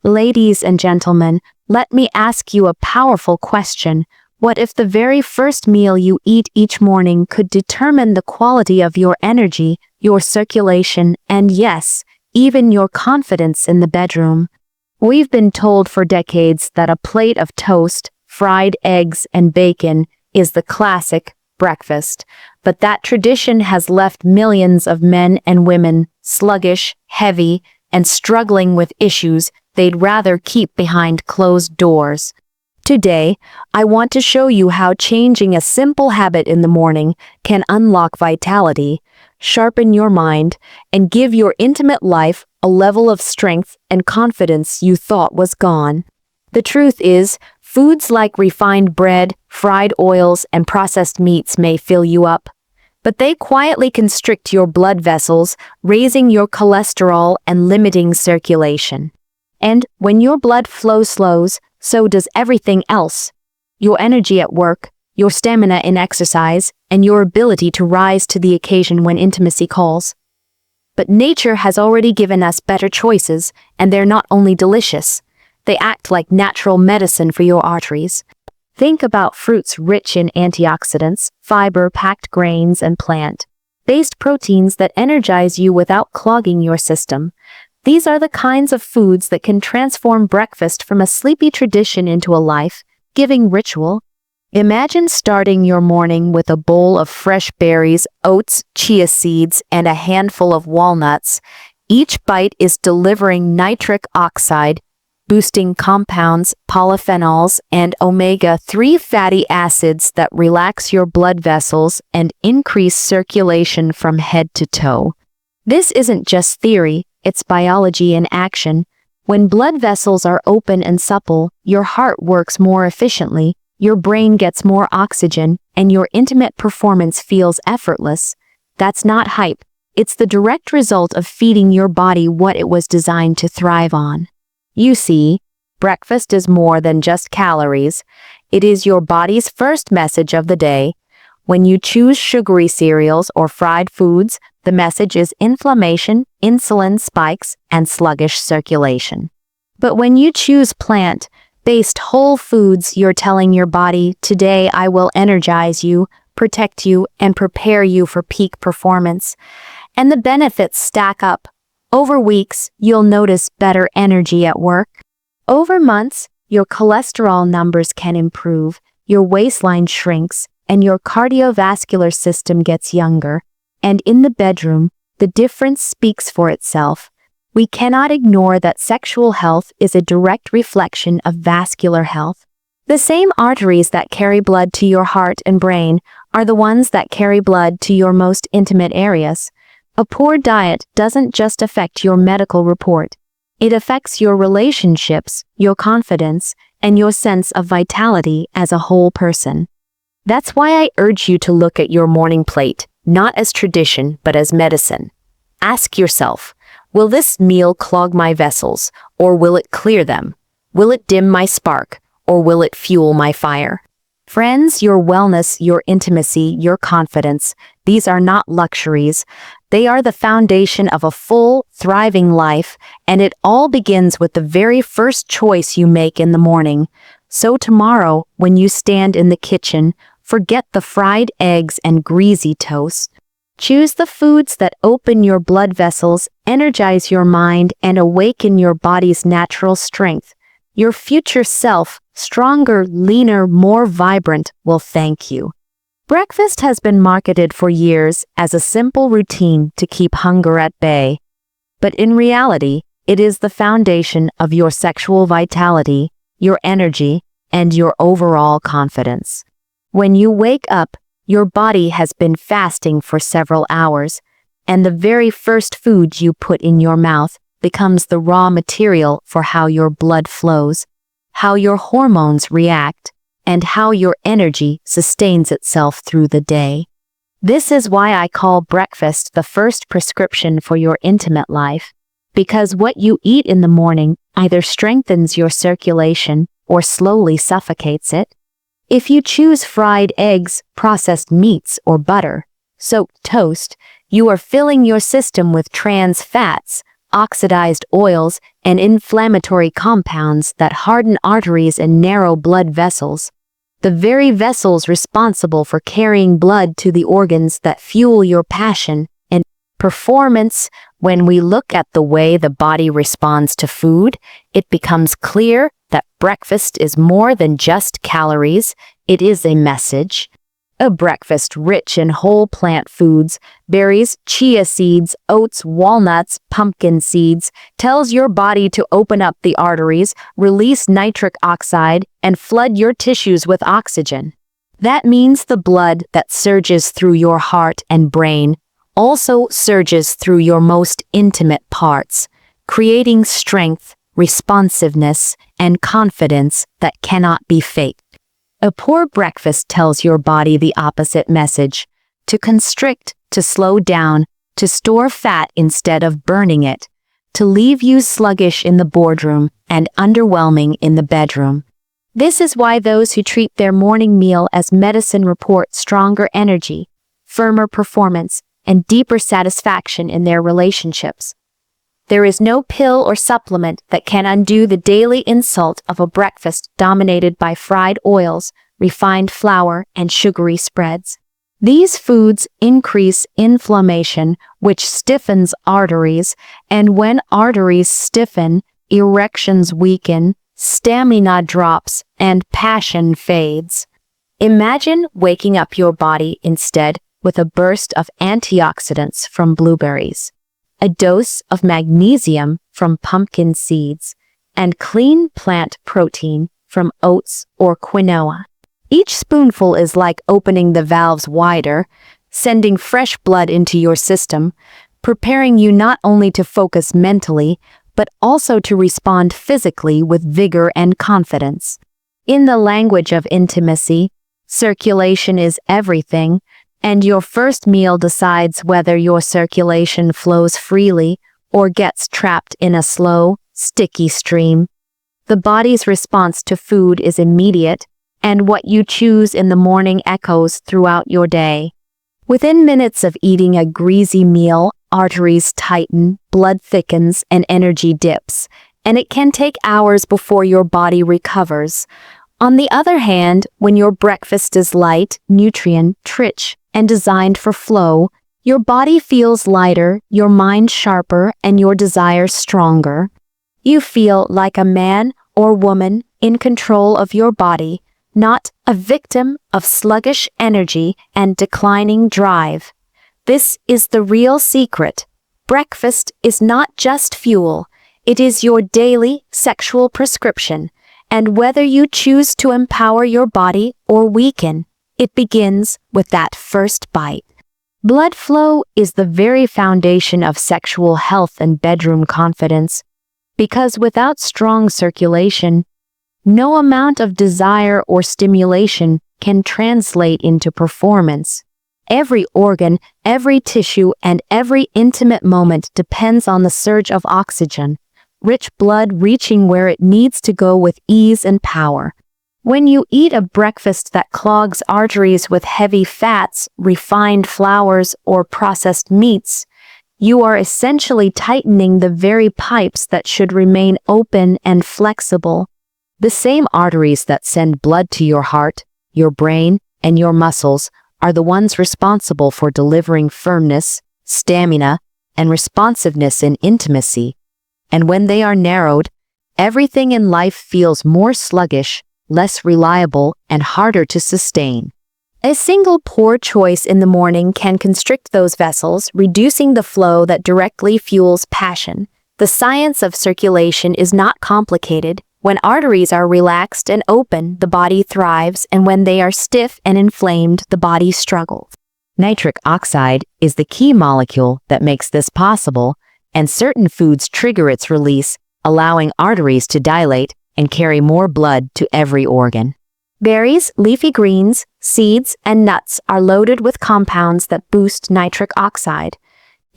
Ladies and gentlemen, let me ask you a powerful question. What if the very first meal you eat each morning could determine the quality of your energy, your circulation, and yes, even your confidence in the bedroom? We've been told for decades that a plate of toast, fried eggs, and bacon is the classic breakfast, but that tradition has left millions of men and women sluggish, heavy, and struggling with issues they'd rather keep behind closed doors. Today, I want to show you how changing a simple habit in the morning can unlock vitality, sharpen your mind, and give your intimate life a level of strength and confidence you thought was gone. The truth is, foods like refined bread, fried oils, and processed meats may fill you up, but they quietly constrict your blood vessels, raising your cholesterol and limiting circulation. And when your blood flow slows, so does everything else. Your energy at work, your stamina in exercise, and your ability to rise to the occasion when intimacy calls. But nature has already given us better choices, and they're not only delicious, they act like natural medicine for your arteries. Think about fruits rich in antioxidants, fiber-packed grains, and plant-based proteins that energize you without clogging your system. These are the kinds of foods that can transform breakfast from a sleepy tradition into a life-giving ritual. Imagine starting your morning with a bowl of fresh berries, oats, chia seeds, and a handful of walnuts. Each bite is delivering nitric oxide, boosting compounds, polyphenols, and omega-3 fatty acids that relax your blood vessels and increase circulation from head to toe. This isn't just theory, it's biology in action. When blood vessels are open and supple, your heart works more efficiently, your brain gets more oxygen, and your intimate performance feels effortless. That's not hype. It's the direct result of feeding your body what it was designed to thrive on. You see, breakfast is more than just calories. It is your body's first message of the day. When you choose sugary cereals or fried foods, the message is inflammation, insulin spikes, and sluggish circulation. But when you choose plant-based whole foods, you're telling your body, today I will energize you, protect you, and prepare you for peak performance. And the benefits stack up. Over weeks, you'll notice better energy at work. Over months, your cholesterol numbers can improve, your waistline shrinks, and your cardiovascular system gets younger. And in the bedroom, the difference speaks for itself. We cannot ignore that sexual health is a direct reflection of vascular health. The same arteries that carry blood to your heart and brain are the ones that carry blood to your most intimate areas. A poor diet doesn't just affect your medical report. It affects your relationships, your confidence, and your sense of vitality as a whole person. That's why I urge you to look at your morning plate, not as tradition, but as medicine. Ask yourself, will this meal clog my vessels, or will it clear them? Will it dim my spark, or will it fuel my fire? Friends, your wellness, your intimacy, your confidence, these are not luxuries. They are the foundation of a full, thriving life, and it all begins with the very first choice you make in the morning. So tomorrow, when you stand in the kitchen, forget the fried eggs and greasy toast. Choose the foods that open your blood vessels, energize your mind, and awaken your body's natural strength. Your future self, stronger, leaner, more vibrant, will thank you. Breakfast has been marketed for years as a simple routine to keep hunger at bay. But in reality, it is the foundation of your sexual vitality, your energy, and your overall confidence. When you wake up, your body has been fasting for several hours, and the very first food you put in your mouth becomes the raw material for how your blood flows, how your hormones react, and how your energy sustains itself through the day. This is why I call breakfast the first prescription for your intimate life, because what you eat in the morning either strengthens your circulation or slowly suffocates it. If you choose fried eggs, processed meats, or butter, soaked toast, you are filling your system with trans fats, oxidized oils, and inflammatory compounds that harden arteries and narrow blood vessels. The very vessels responsible for carrying blood to the organs that fuel your passion and performance. When we look at the way the body responds to food, it becomes clear that breakfast is more than just calories. It is a message. A breakfast rich in whole plant foods, berries, chia seeds, oats, walnuts, pumpkin seeds, tells your body to open up the arteries, release nitric oxide, and flood your tissues with oxygen. That means the blood that surges through your heart and brain also surges through your most intimate parts, creating strength, responsiveness, and confidence that cannot be faked. A poor breakfast tells your body the opposite message: to constrict, to slow down, to store fat instead of burning it, to leave you sluggish in the boardroom and underwhelming in the bedroom. This is why those who treat their morning meal as medicine report stronger energy, firmer performance, and deeper satisfaction in their relationships. There is no pill or supplement that can undo the daily insult of a breakfast dominated by fried oils, refined flour, and sugary spreads. These foods increase inflammation, which stiffens arteries, and when arteries stiffen, erections weaken, stamina drops, and passion fades. Imagine waking up your body instead with a burst of antioxidants from blueberries, a dose of magnesium from pumpkin seeds, and clean plant protein from oats or quinoa. Each spoonful is like opening the valves wider, sending fresh blood into your system, preparing you not only to focus mentally, but also to respond physically with vigor and confidence. In the language of intimacy, circulation is everything, and your first meal decides whether your circulation flows freely or gets trapped in a slow, sticky stream. The body's response to food is immediate, and what you choose in the morning echoes throughout your day. Within minutes of eating a greasy meal, arteries tighten, blood thickens, and energy dips, and it can take hours before your body recovers. On the other hand, when your breakfast is light, nutrient-rich, and designed for flow, your body feels lighter, your mind sharper, and your desires stronger. You feel like a man or woman in control of your body, not a victim of sluggish energy and declining drive. This is the real secret. Breakfast is not just fuel, it is your daily sexual prescription, and whether you choose to empower your body or weaken, it begins with that first bite. Blood flow is the very foundation of sexual health and bedroom confidence, because without strong circulation, no amount of desire or stimulation can translate into performance. Every organ, every tissue, and every intimate moment depends on the surge of oxygen, rich blood reaching where it needs to go with ease and power. When you eat a breakfast that clogs arteries with heavy fats, refined flours, or processed meats, you are essentially tightening the very pipes that should remain open and flexible. The same arteries that send blood to your heart, your brain, and your muscles are the ones responsible for delivering firmness, stamina, and responsiveness in intimacy. And when they are narrowed, everything in life feels more sluggish, less reliable, and harder to sustain. A single poor choice in the morning can constrict those vessels, reducing the flow that directly fuels passion. The science of circulation is not complicated. When arteries are relaxed and open, the body thrives, and when they are stiff and inflamed, the body struggles. Nitric oxide is the key molecule that makes this possible, and certain foods trigger its release, allowing arteries to dilate and carry more blood to every organ. Berries, leafy greens, seeds, and nuts are loaded with compounds that boost nitric oxide,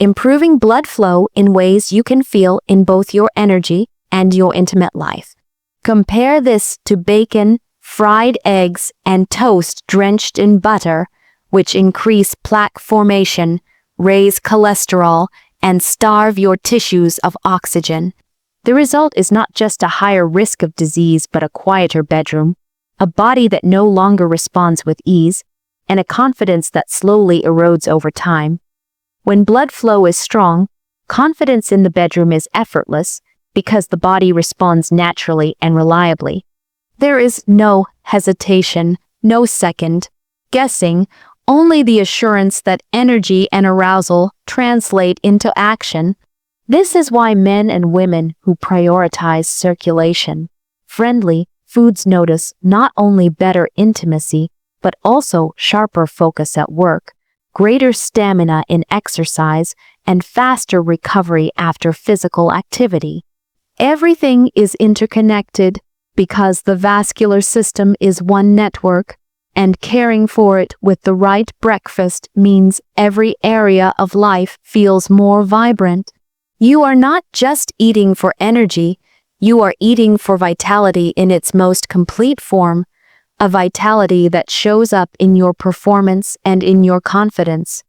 improving blood flow in ways you can feel in both your energy and your intimate life. Compare this to bacon, fried eggs, and toast drenched in butter, which increase plaque formation, raise cholesterol, and starve your tissues of oxygen. The result is not just a higher risk of disease but a quieter bedroom, a body that no longer responds with ease, and a confidence that slowly erodes over time. When blood flow is strong, confidence in the bedroom is effortless because the body responds naturally and reliably. There is no hesitation, no second guessing, only the assurance that energy and arousal translate into action. This is why men and women who prioritize circulation friendly foods notice not only better intimacy, but also sharper focus at work, greater stamina in exercise, and faster recovery after physical activity. Everything is interconnected because the vascular system is one network, and caring for it with the right breakfast means every area of life feels more vibrant. You are not just eating for energy, you are eating for vitality in its most complete form, a vitality that shows up in your performance and in your confidence.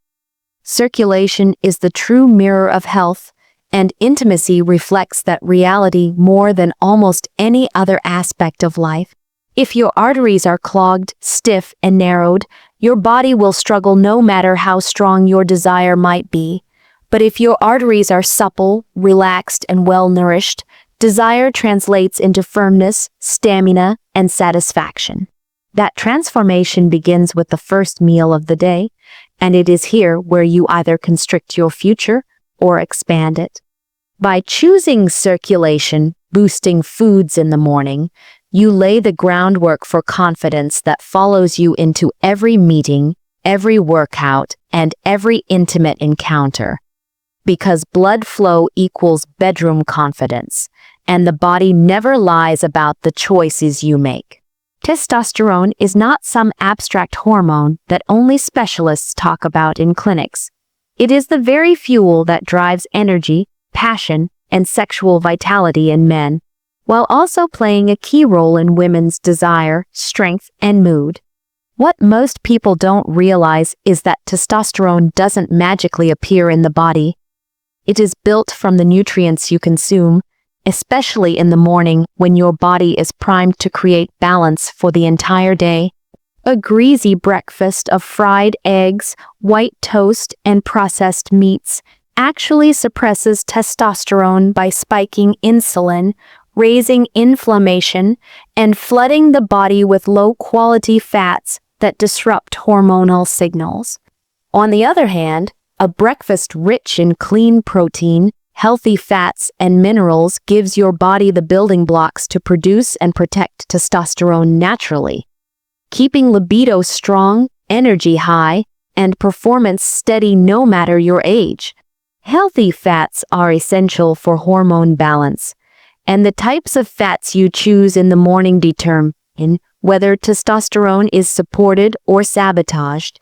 Circulation is the true mirror of health, and intimacy reflects that reality more than almost any other aspect of life. If your arteries are clogged, stiff, and narrowed, your body will struggle no matter how strong your desire might be. But if your arteries are supple, relaxed, and well-nourished, desire translates into firmness, stamina, and satisfaction. That transformation begins with the first meal of the day, and it is here where you either constrict your future or expand it. By choosing circulation, boosting foods in the morning, you lay the groundwork for confidence that follows you into every meeting, every workout, and every intimate encounter. Because blood flow equals bedroom confidence, and the body never lies about the choices you make. Testosterone is not some abstract hormone that only specialists talk about in clinics. It is the very fuel that drives energy, passion, and sexual vitality in men, while also playing a key role in women's desire, strength, and mood. What most people don't realize is that testosterone doesn't magically appear in the body. It is built from the nutrients you consume, especially in the morning when your body is primed to create balance for the entire day. A greasy breakfast of fried eggs, white toast, and processed meats actually suppresses testosterone by spiking insulin, raising inflammation, and flooding the body with low-quality fats that disrupt hormonal signals. On the other hand, a breakfast rich in clean protein, healthy fats, and minerals gives your body the building blocks to produce and protect testosterone naturally, keeping libido strong, energy high, and performance steady no matter your age. Healthy fats are essential for hormone balance, and the types of fats you choose in the morning determine whether testosterone is supported or sabotaged.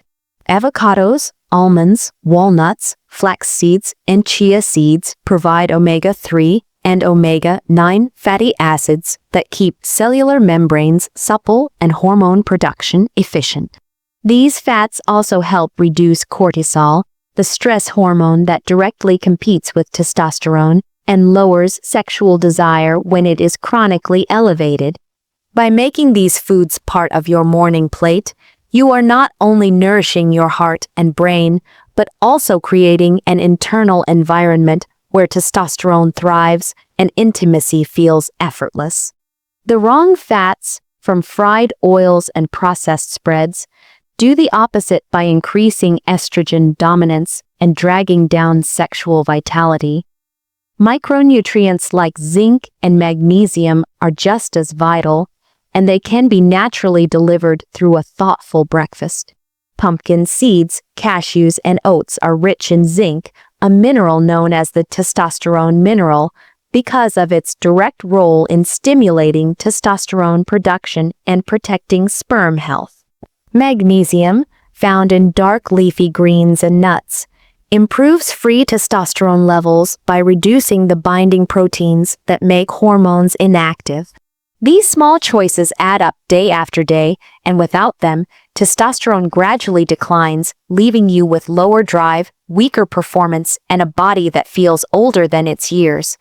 Avocados, almonds, walnuts, flax seeds, and chia seeds provide omega-3 and omega-9 fatty acids that keep cellular membranes supple and hormone production efficient. These fats also help reduce cortisol, the stress hormone that directly competes with testosterone and lowers sexual desire when it is chronically elevated. By making these foods part of your morning plate, you are not only nourishing your heart and brain, but also creating an internal environment where testosterone thrives and intimacy feels effortless. The wrong fats, from fried oils and processed spreads, do the opposite by increasing estrogen dominance and dragging down sexual vitality. Micronutrients like zinc and magnesium are just as vital, and they can be naturally delivered through a thoughtful breakfast. Pumpkin seeds, cashews, and oats are rich in zinc, a mineral known as the testosterone mineral, because of its direct role in stimulating testosterone production and protecting sperm health. Magnesium, found in dark leafy greens and nuts, improves free testosterone levels by reducing the binding proteins that make hormones inactive. These small choices add up day after day, and without them, testosterone gradually declines, leaving you with lower drive, weaker performance, and a body that feels older than its years.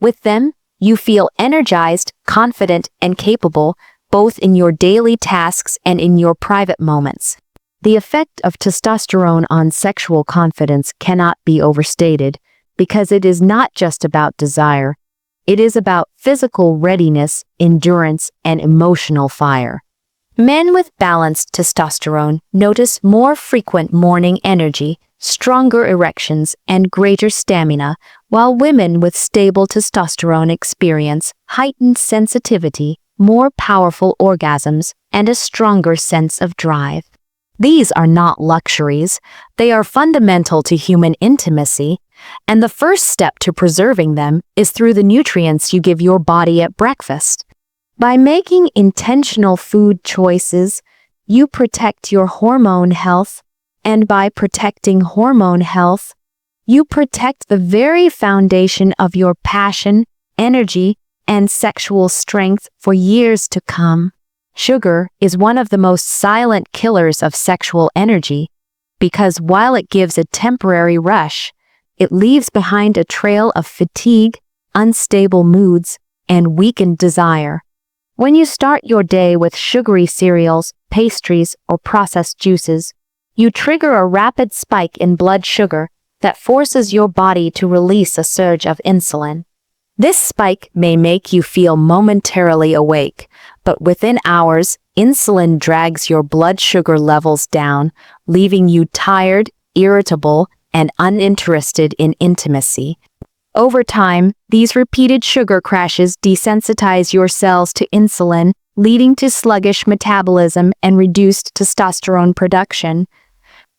With them, you feel energized, confident, and capable, both in your daily tasks and in your private moments. The effect of testosterone on sexual confidence cannot be overstated, because it is not just about desire. It is about physical readiness, endurance, and emotional fire. Men with balanced testosterone notice more frequent morning energy, stronger erections, and greater stamina, while women with stable testosterone experience heightened sensitivity, more powerful orgasms, and a stronger sense of drive. These are not luxuries. They are fundamental to human intimacy, and the first step to preserving them is through the nutrients you give your body at breakfast. By making intentional food choices, you protect your hormone health, and by protecting hormone health, you protect the very foundation of your passion, energy, and sexual strength for years to come. Sugar is one of the most silent killers of sexual energy, because while it gives a temporary rush, it leaves behind a trail of fatigue, unstable moods, and weakened desire. When you start your day with sugary cereals, pastries, or processed juices, you trigger a rapid spike in blood sugar that forces your body to release a surge of insulin. This spike may make you feel momentarily awake, but within hours, insulin drags your blood sugar levels down, leaving you tired, irritable, and uninterested in intimacy. Over time, these repeated sugar crashes desensitize your cells to insulin, leading to sluggish metabolism and reduced testosterone production.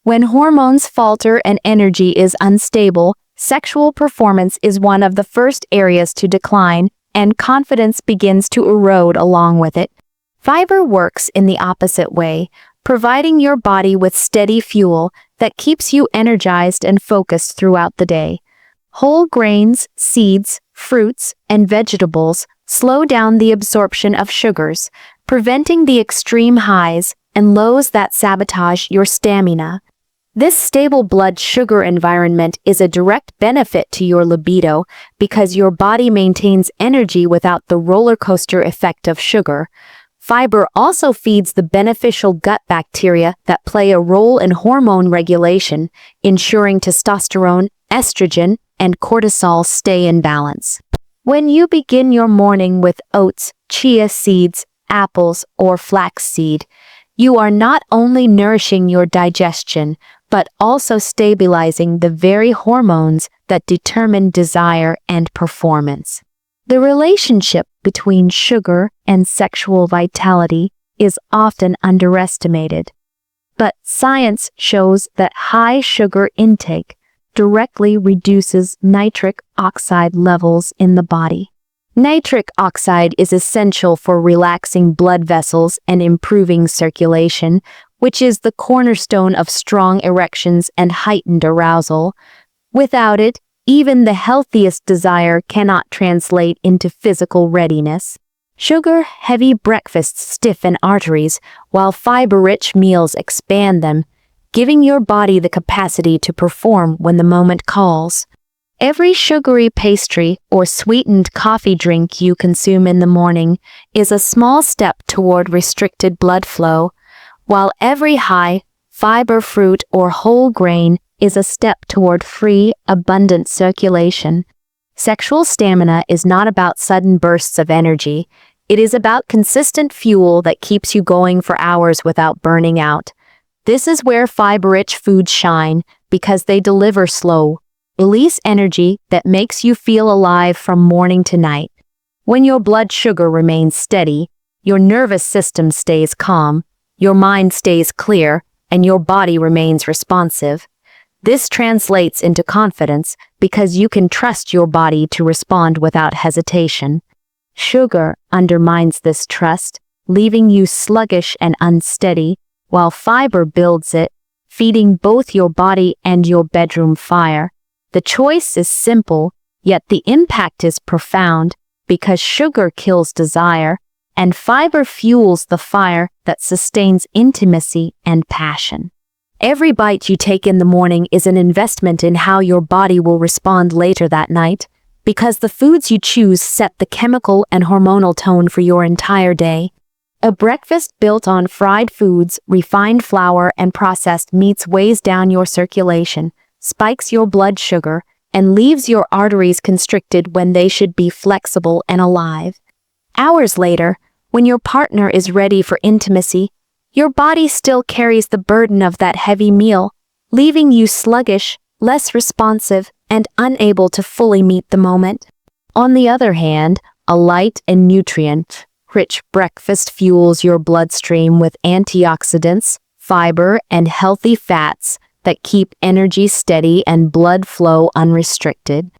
When hormones falter and energy is unstable, sexual performance is one of the first areas to decline, and confidence begins to erode along with it. Fiber works in the opposite way, providing your body with steady fuel that keeps you energized and focused throughout the day. Whole grains, seeds, fruits, and vegetables slow down the absorption of sugars, preventing the extreme highs and lows that sabotage your stamina. This stable blood sugar environment is a direct benefit to your libido because your body maintains energy without the roller coaster effect of sugar. Fiber also feeds the beneficial gut bacteria that play a role in hormone regulation, ensuring testosterone, estrogen, and cortisol stay in balance. When you begin your morning with oats, chia seeds, apples, or flaxseed, you are not only nourishing your digestion, but also stabilizing the very hormones that determine desire and performance. The relationship between sugar and sexual vitality is often underestimated, but science shows that high sugar intake directly reduces nitric oxide levels in the body. Nitric oxide is essential for relaxing blood vessels and improving circulation, which is the cornerstone of strong erections and heightened arousal. Without it, even the healthiest desire cannot translate into physical readiness. Sugar-heavy breakfasts stiffen arteries, while fiber-rich meals expand them, giving your body the capacity to perform when the moment calls. Every sugary pastry or sweetened coffee drink you consume in the morning is a small step toward restricted blood flow, while every high, fiber fruit or whole grain is a step toward free, abundant circulation. Sexual stamina is not about sudden bursts of energy. It is about consistent fuel that keeps you going for hours without burning out. This is where fiber-rich foods shine, because they deliver slow, release energy that makes you feel alive from morning to night. When your blood sugar remains steady, your nervous system stays calm, your mind stays clear, and your body remains responsive. This translates into confidence because you can trust your body to respond without hesitation. Sugar undermines this trust, leaving you sluggish and unsteady, while fiber builds it, feeding both your body and your bedroom fire. The choice is simple, yet the impact is profound, because sugar kills desire, and fiber fuels the fire that sustains intimacy and passion. Every bite you take in the morning is an investment in how your body will respond later that night, because the foods you choose set the chemical and hormonal tone for your entire day. A breakfast built on fried foods, refined flour, and processed meats weighs down your circulation, spikes your blood sugar, and leaves your arteries constricted when they should be flexible and alive. Hours later, when your partner is ready for intimacy, your body still carries the burden of that heavy meal, leaving you sluggish, less responsive, and unable to fully meet the moment. On the other hand, a light and nutrient-rich breakfast fuels your bloodstream with antioxidants, fiber, and healthy fats that keep energy steady and blood flow unrestricted.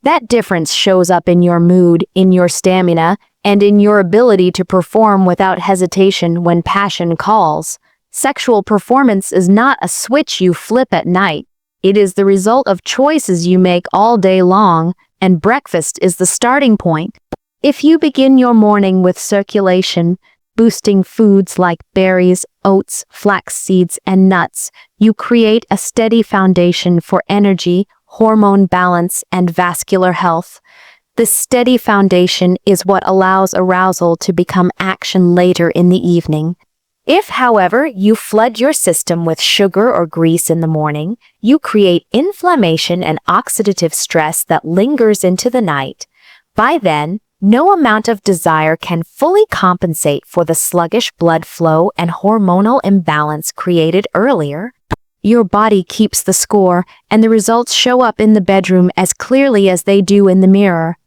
That difference shows up in your mood, in your stamina, and in your ability to perform without hesitation when passion calls. Sexual performance is not a switch you flip at night. It is the result of choices you make all day long, and breakfast is the starting point. If you begin your morning with circulation, boosting foods like berries, oats, flax seeds, and nuts, you create a steady foundation for energy, hormone balance, and vascular health. This steady foundation is what allows arousal to become action later in the evening. If, however, you flood your system with sugar or grease in the morning, you create inflammation and oxidative stress that lingers into the night. By then, no amount of desire can fully compensate for the sluggish blood flow and hormonal imbalance created earlier. Your body keeps the score, and the results show up in the bedroom as clearly as they do in the mirror.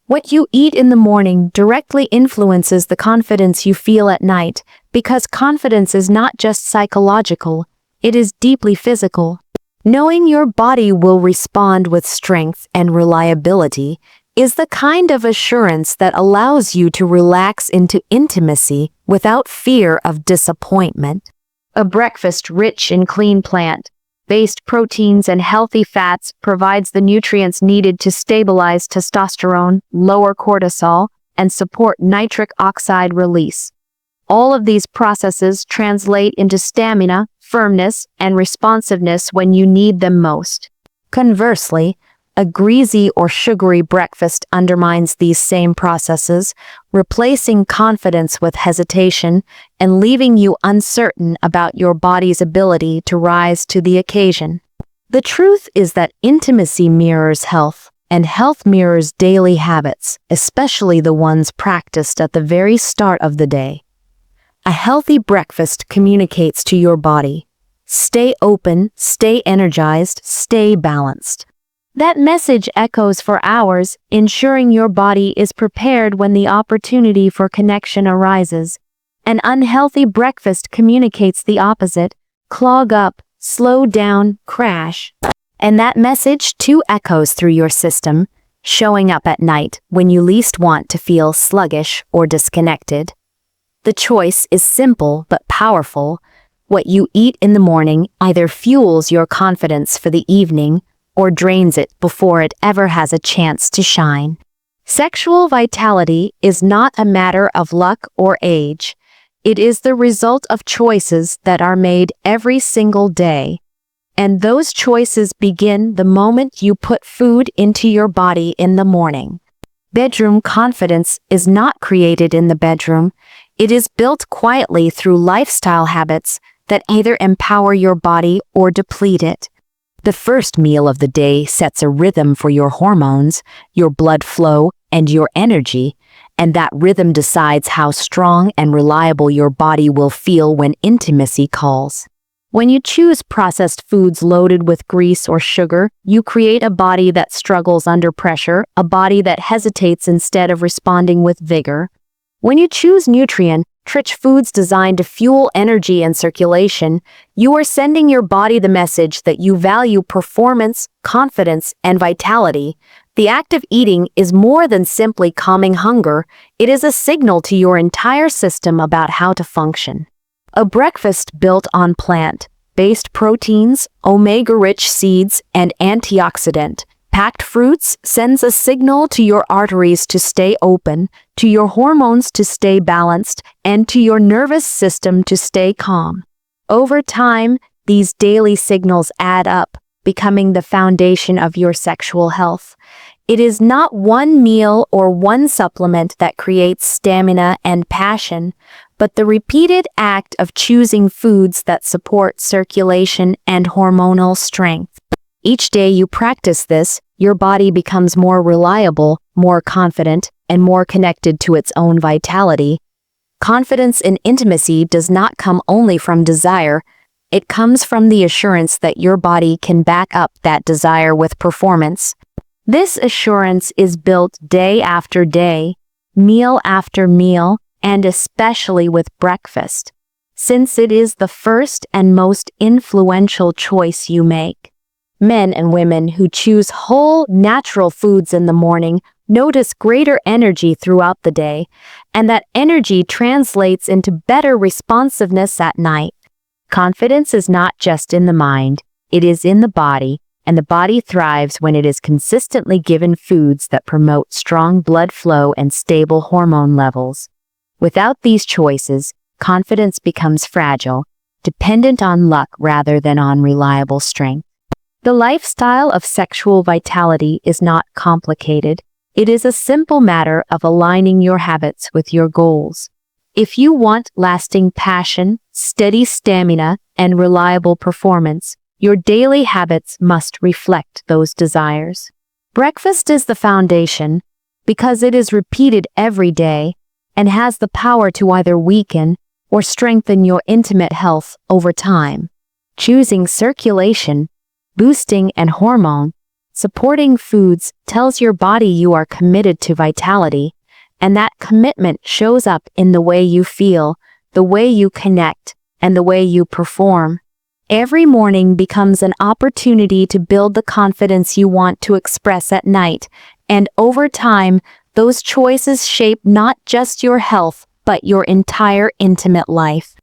What you eat in the morning directly influences the confidence you feel at night, because confidence is not just psychological, it is deeply physical. Knowing your body will respond with strength and reliability is the kind of assurance that allows you to relax into intimacy without fear of disappointment. A breakfast rich in clean plant-based proteins and healthy fats provides the nutrients needed to stabilize testosterone, lower cortisol, and support nitric oxide release. All of these processes translate into stamina, firmness, and responsiveness when you need them most. Conversely, a greasy or sugary breakfast undermines these same processes, replacing confidence with hesitation and leaving you uncertain about your body's ability to rise to the occasion. The truth is that intimacy mirrors health, and health mirrors daily habits, especially the ones practiced at the very start of the day. A healthy breakfast communicates to your body: stay open, stay energized, stay balanced. That message echoes for hours, ensuring your body is prepared when the opportunity for connection arises. An unhealthy breakfast communicates the opposite: clog up, slow down, crash. And that message too echoes through your system, showing up at night when you least want to feel sluggish or disconnected. The choice is simple but powerful. What you eat in the morning either fuels your confidence for the evening or drains it before it ever has a chance to shine. Sexual vitality is not a matter of luck or age. It is the result of choices that are made every single day. And those choices begin the moment you put food into your body in the morning. Bedroom confidence is not created in the bedroom. It is built quietly through lifestyle habits that either empower your body or deplete it. The first meal of the day sets a rhythm for your hormones, your blood flow, and your energy, and that rhythm decides how strong and reliable your body will feel when intimacy calls. When you choose processed foods loaded with grease or sugar, you create a body that struggles under pressure, a body that hesitates instead of responding with vigor. When you choose nutrient-rich foods designed to fuel energy and circulation, you are sending your body the message that you value performance, confidence, and vitality. The act of eating is more than simply calming hunger. It is a signal to your entire system about how to function. A breakfast built on plant-based proteins, omega-rich seeds, and antioxidant-packed fruits sends a signal to your arteries to stay open, to your hormones to stay balanced, and to your nervous system to stay calm. Over time, These daily signals add up, becoming the foundation of your sexual health. It is not one meal or one supplement that creates stamina and passion, but the repeated act of choosing foods that support circulation and hormonal strength. Each day you practice this, your body becomes more reliable, more confident, and more connected to its own vitality. Confidence in intimacy does not come only from desire. It comes from the assurance that your body can back up that desire with performance. This assurance is built day after day, meal after meal, and especially with breakfast, since it is the first and most influential choice you make. Men and women who choose whole, natural foods in the morning notice greater energy throughout the day, and that energy translates into better responsiveness at night. Confidence is not just in the mind, it is in the body, and the body thrives when it is consistently given foods that promote strong blood flow and stable hormone levels. Without these choices, confidence becomes fragile, dependent on luck rather than on reliable strength. The lifestyle of sexual vitality is not complicated. It is a simple matter of aligning your habits with your goals. If you want lasting passion, steady stamina, and reliable performance, your daily habits must reflect those desires. Breakfast is the foundation because it is repeated every day and has the power to either weaken or strengthen your intimate health over time. Choosing circulation, boosting and hormone supporting foods tells your body you are committed to vitality, and that commitment shows up in the way you feel, the way you connect, and the way you perform. Every morning becomes an opportunity to build the confidence you want to express at night, and over time, those choices shape not just your health, but your entire intimate life.